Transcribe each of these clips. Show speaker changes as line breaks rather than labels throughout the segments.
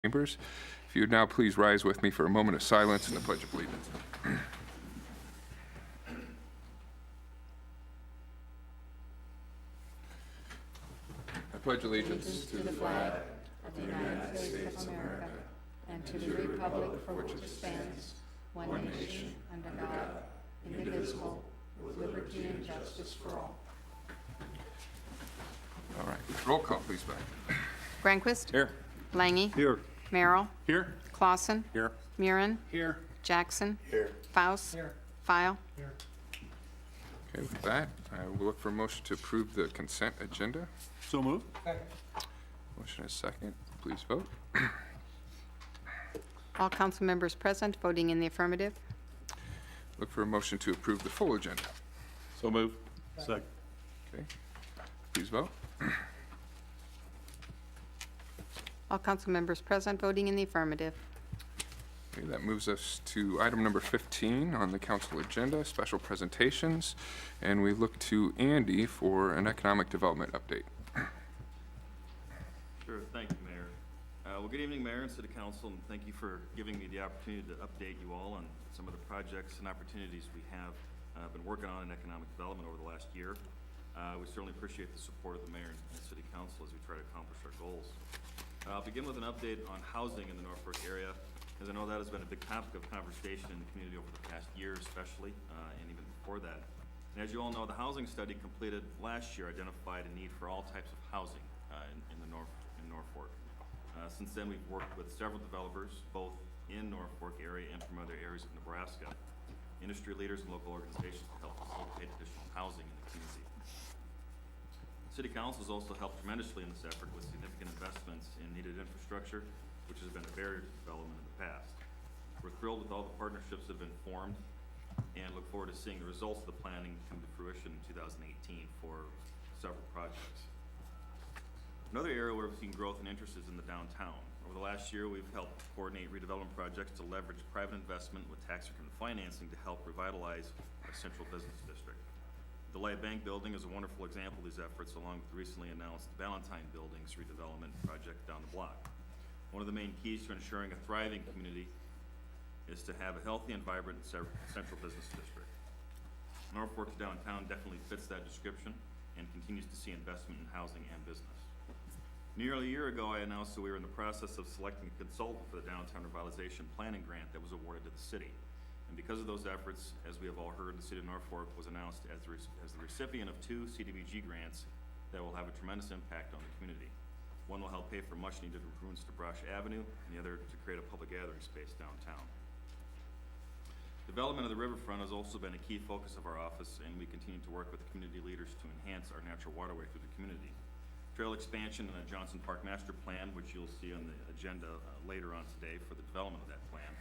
Chambers. If you would now please rise with me for a moment of silence and the Pledge of Allegiance. I pledge allegiance to the flag
of the United States of America and to the republic for which it stands, one nation, under God, indivisible, with liberty and justice for all.
All right, roll call, please, back.
Granquist?
Here.
Langy?
Here.
Merrill?
Here.
Clausen?
Here.
Murin?
Here.
Jackson?
Here.
Faust?
Here.
File?
Here.
Okay, with that, I will look for a motion to approve the consent agenda.
So moved.
Motion is second. Please vote.
All council members present, voting in the affirmative.
Look for a motion to approve the full agenda.
So moved. Second.
Okay. Please vote.
All council members present, voting in the affirmative.
Okay, that moves us to item number 15 on the council agenda, special presentations, and we look to Andy for an economic development update.
Sure, thank you, Mayor. Well, good evening, Mayor and City Council, and thank you for giving me the opportunity to update you all on some of the projects and opportunities we have been working on in economic development over the last year. We certainly appreciate the support of the Mayor and City Council as we try to accomplish our goals. I'll begin with an update on housing in the Norfolk area, as I know that has been a big topic of conversation in the community over the past year especially, and even before that. And as you all know, the housing study completed last year identified a need for all types of housing in Norfolk. Since then, we've worked with several developers, both in Norfolk area and from other areas of Nebraska, industry leaders and local organizations to help facilitate additional housing in the community. City Council has also helped tremendously in this effort with significant investments in needed infrastructure, which has been a barrier to development in the past. We're thrilled with all the partnerships that have been formed and look forward to seeing the results of the planning come to fruition in 2018 for several projects. Another area where we've seen growth and interest is in the downtown. Over the last year, we've helped coordinate redevelopment projects to leverage private investment with tax increment financing to help revitalize our central business district. The Light Bank Building is a wonderful example of these efforts, along with the recently announced Valentine Buildings redevelopment project down the block. One of the main keys to ensuring a thriving community is to have a healthy and vibrant central business district. Norfolk's downtown definitely fits that description and continues to see investment in housing and business. Nearly a year ago, I announced that we were in the process of selecting a consultant for the Downtown Revitalization Planning Grant that was awarded to the city. And because of those efforts, as we have all heard, the City of Norfolk was announced as the recipient of 2 CDBG grants that will have a tremendous impact on the community. One will help pay for much-needed improvements to Brush Avenue, and the other to create a public gathering space downtown. Development of the riverfront has also been a key focus of our office, and we continue to work with community leaders to enhance our natural waterway through the community. Trail expansion and a Johnson Park Master Plan, which you'll see on the agenda later on today for the development of that plan,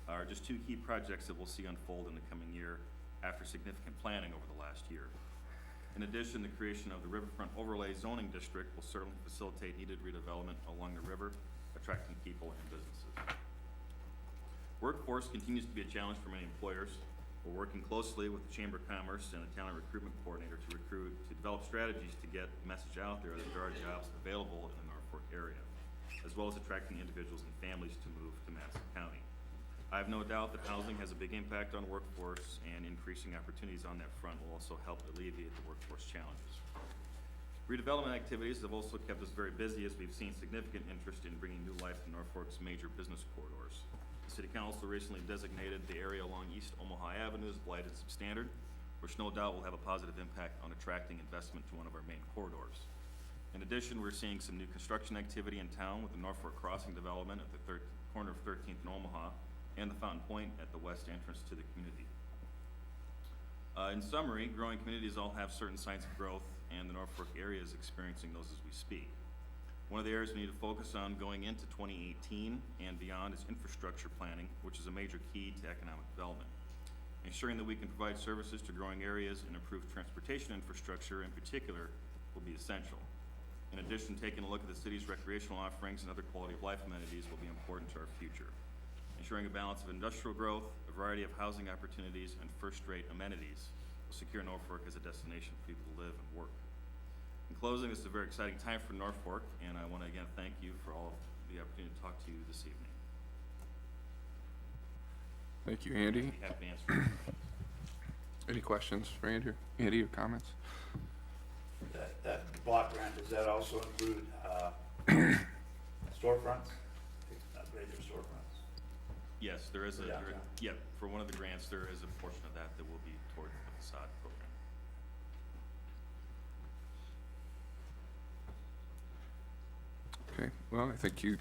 are just 2 key projects that we'll see unfold in the coming year after significant planning over the last year. In addition, the creation of the Riverfront Overlay Zoning District will certainly facilitate needed redevelopment along the river, attracting people and businesses. Workforce continues to be a challenge for many employers. We're working closely with the Chamber of Commerce and the Talent Recruitment Coordinator to develop strategies to get the message out there that there are jobs available in the Norfolk area, as well as attracting individuals and families to move to Madison County. I have no doubt that housing has a big impact on workforce, and increasing opportunities on that front will also help alleviate the workforce challenges. Redevelopment activities have also kept us very busy, as we've seen significant interest in bringing new life to Norfolk's major business corridors. The City Council recently designated the area along East Omaha Avenue as blighted substandard, which no doubt will have a positive impact on attracting investment to one of our main corridors. In addition, we're seeing some new construction activity in town with the Norfolk Crossing development at the corner of 13th and Omaha, and the Fountain Point at the west entrance to the community. In summary, growing communities all have certain signs of growth, and the Norfolk area is experiencing those as we speak. One of the areas we need to focus on going into 2018 and beyond is infrastructure planning, which is a major key to economic development. Ensuring that we can provide services to growing areas and improve transportation infrastructure in particular will be essential. In addition, taking a look at the city's recreational offerings and other quality of life amenities will be important to our future. Ensuring a balance of industrial growth, a variety of housing opportunities, and first-rate amenities will secure Norfolk as a destination for people to live and work. In closing, this is a very exciting time for Norfolk, and I want to again thank you for all of the the opportunity to talk to you this evening.
Thank you, Andy.
I'd be happy to answer any questions.
Any questions for Andy? Andy, or comments?
That block grant, does that also include storefronts? Upgrade their storefronts?
Yes, there is a,
Yeah.
yeah, for one of the grants, there is a portion of that that will be toward the facade program.
Okay, well, I think you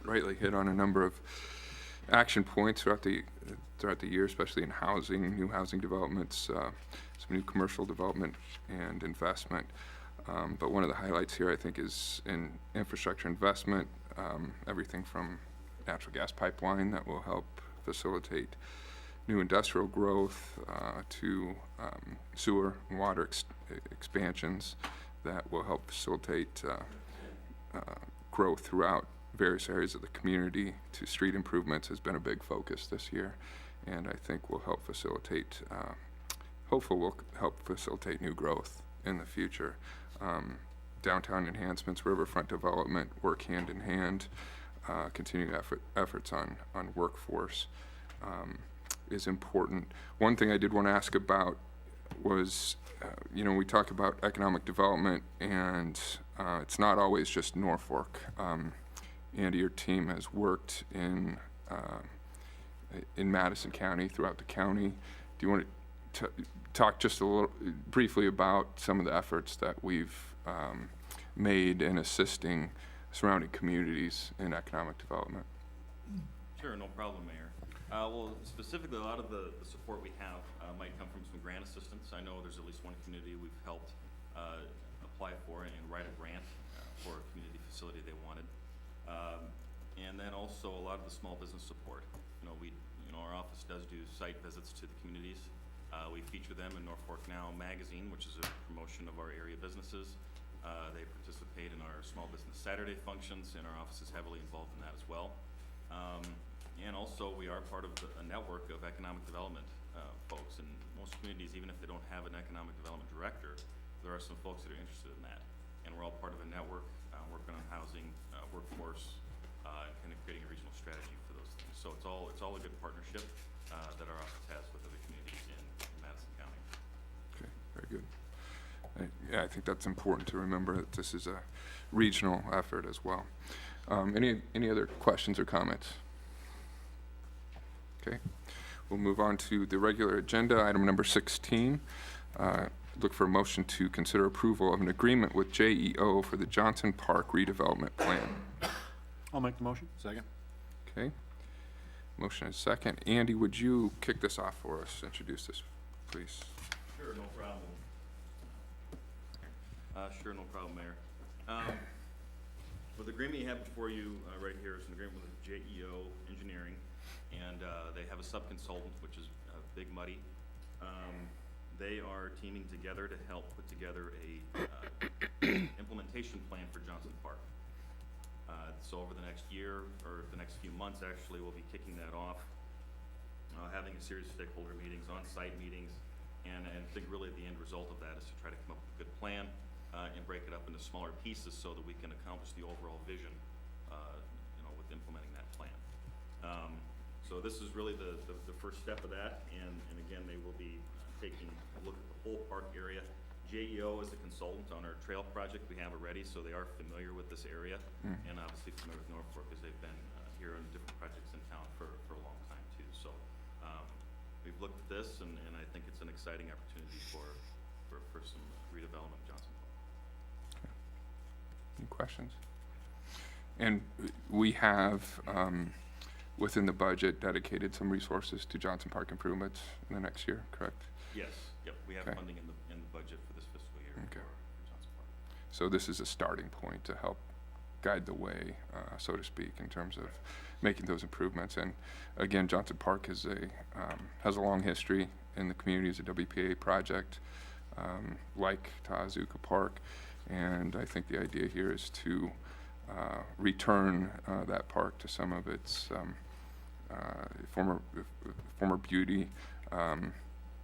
rightly hit on a number of action points throughout the year, especially in housing, new housing developments, some new commercial development and investment. But one of the highlights here, I think, is in infrastructure investment, everything from natural gas pipeline that will help facilitate new industrial growth to sewer and water expansions that will help facilitate growth throughout various areas of the community, to street improvements has been a big focus this year, and I think will help facilitate, hopefully will help facilitate new growth in the future. Downtown enhancements, riverfront development work hand in hand. Continued efforts on workforce is important. One thing I did want to ask about was, we talk about economic development, and it's not always just Norfolk. Andy, your team has worked in Madison County, throughout the county. Do you want to talk just a little briefly about some of the efforts that we've made in assisting surrounding communities in economic development?
Sure, no problem, Mayor. Well, specifically, a lot of the support we have might come from some grant assistance. I know there's at least one community we've helped apply for and write a grant for a community facility they wanted. And then also a lot of the small business support. Our office does do site visits to the communities. We feature them in Norfolk Now magazine, which is a promotion of our area businesses. They participate in our Small Business Saturday functions, and our office is heavily involved in that as well. And also, we are part of a network of economic development folks. And most communities, even if they don't have an economic development director, there are some folks that are interested in that. And we're all part of a network working on housing, workforce, and kind of creating a regional strategy for those things. So it's all a good partnership that our office has with other communities in Madison County.
Okay, very good. Yeah, I think that's important to remember that this is a regional effort as well. Any other questions or comments? Okay, we'll move on to the regular agenda, item number 16. Look for a motion to consider approval of an agreement with JEO for the Johnson Park redevelopment plan.
I'll make the motion. Second.
Okay, motion is second. Andy, would you kick this off for us? Introduce this, please.
Sure, no problem. Sure, no problem, Mayor. Well, the agreement you have before you right here is an agreement with JEO Engineering, and they have a sub-consultant, which is Big Muddy. They are teaming together to help put together a implementation plan for Johnson Park. So over the next year, or the next few months, actually, we'll be kicking that off, having a series of stakeholder meetings, on-site meetings, and I think really the end result of that is to try to come up with a good plan and break it up into smaller pieces so that we can accomplish the overall vision, with implementing that plan. So this is really the first step of that, and again, they will be taking a look at the whole park area. JEO is a consultant on our trail project we have already, so they are familiar with this area, and obviously familiar with Norfolk because they've been here on different projects in town for a long time too. So we've looked at this, and I think it's an exciting opportunity for some redevelopment of Johnson Park.
Any questions? And we have, within the budget, dedicated some resources to Johnson Park improvements in the next year, correct?
Yes, yep, we have
Okay.
funding in the budget for this fiscal year
Okay.
for Johnson Park.
So this is a starting point to help guide the way, so to speak, in terms of making those improvements. And again, Johnson Park is has a long history in the community as a WPA project, like Tahazuka Park. And I think the idea here is to return that park to some of its former beauty.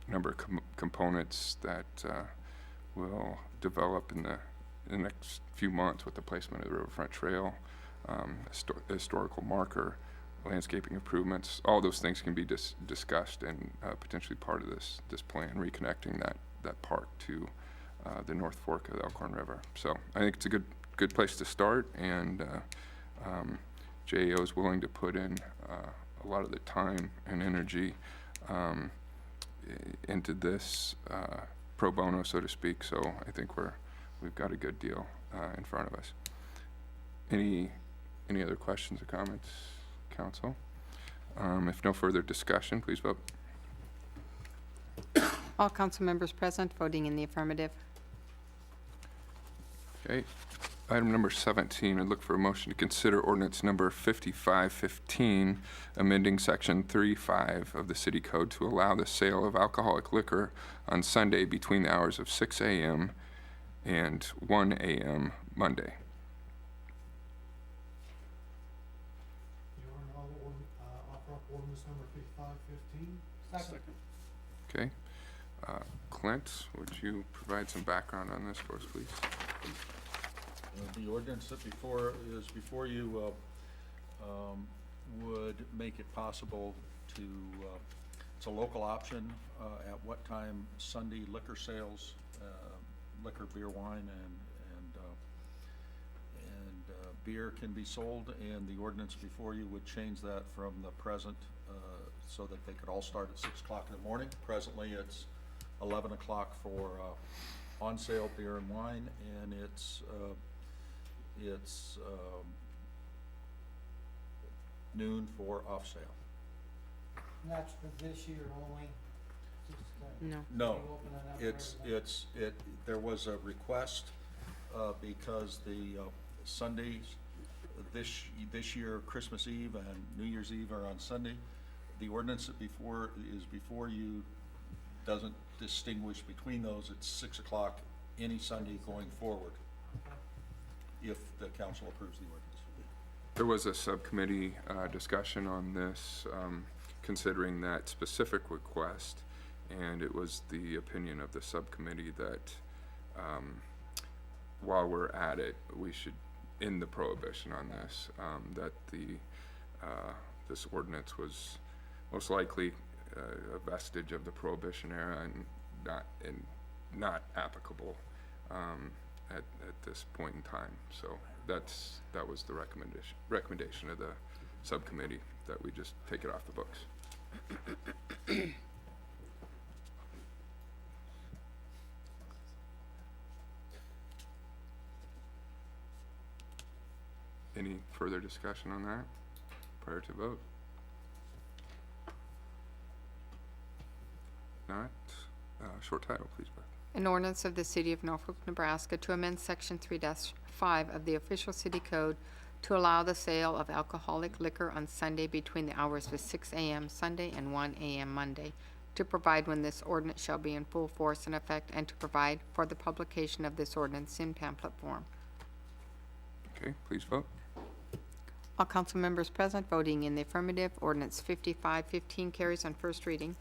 Number of components that will develop in the next few months with the placement of the Riverfront Trail historical marker, landscaping improvements, all those things can be discussed and potentially part of this plan, reconnecting that park to the North Fork of the Elkhorn River. So I think it's a good place to start, and JAO is willing to put in a lot of the time and energy into this pro bono, so to speak. So I think we've got a good deal in front of us. Any other questions or comments, council? If no further discussion, please vote.
All council members present voting in the affirmative.
Okay. Item number 17, I'd look for a motion to consider ordinance number 5515, amending section 35 of the city code to allow the sale of alcoholic liquor on Sunday between the hours of 6 a.m. and 1 a.m. Monday.
Your Honor, I'll offer up ordinance number 5515. Second.
Okay. Clint, would you provide some background on this for us, please?
The ordinance that is before you would make it possible to, it's a local option, at what time Sunday liquor sales, liquor, beer, wine, and beer can be sold, and the ordinance before you would change that from the present, so that they could all start at 6 o'clock in the morning. Presently, it's 11 o'clock for on sale beer and wine, and it's noon for off sale.
And that's for this year only? Just,
No.
No,
open it up for
there was a request, because the Sundays, this year, Christmas Eve and New Year's Eve are on Sunday. The ordinance that is before you doesn't distinguish between those. It's 6 o'clock any Sunday going forward, if the council approves the ordinance.
There was a subcommittee discussion on this, considering that specific request, and it was the opinion of the subcommittee that while we're at it, we should end the prohibition on this, that this ordinance was most likely a vestige of the Prohibition era and not applicable at this point in time. So that was the recommendation of the subcommittee, that we just take it off the books. Any further discussion on that prior to vote? Not, short title, please, Beth.
An ordinance of the City of Norfolk, Nebraska to amend Section 3-5 of the official city code to allow the sale of alcoholic liquor on Sunday between the hours of 6 a.m. Sunday and 1 a.m. Monday, to provide when this ordinance shall be in full force and effect, and to provide for the publication of this ordinance in pamphlet form.
Okay, please vote.
All council members present voting in the affirmative. Ordinance 5515 carries on first reading.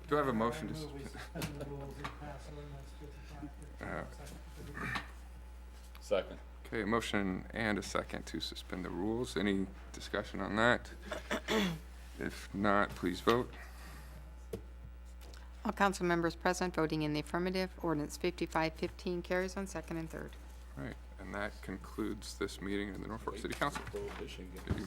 Do I have a motion to?
move we suspend the rules and pass ordinance 5515.
Second.
Okay, a motion and a second to suspend the rules. Any discussion on that? If not, please vote.
All council members present voting in the affirmative. Ordinance 5515 carries on second and third.
All right, and that concludes this meeting of the Norfolk City Council. Good evening.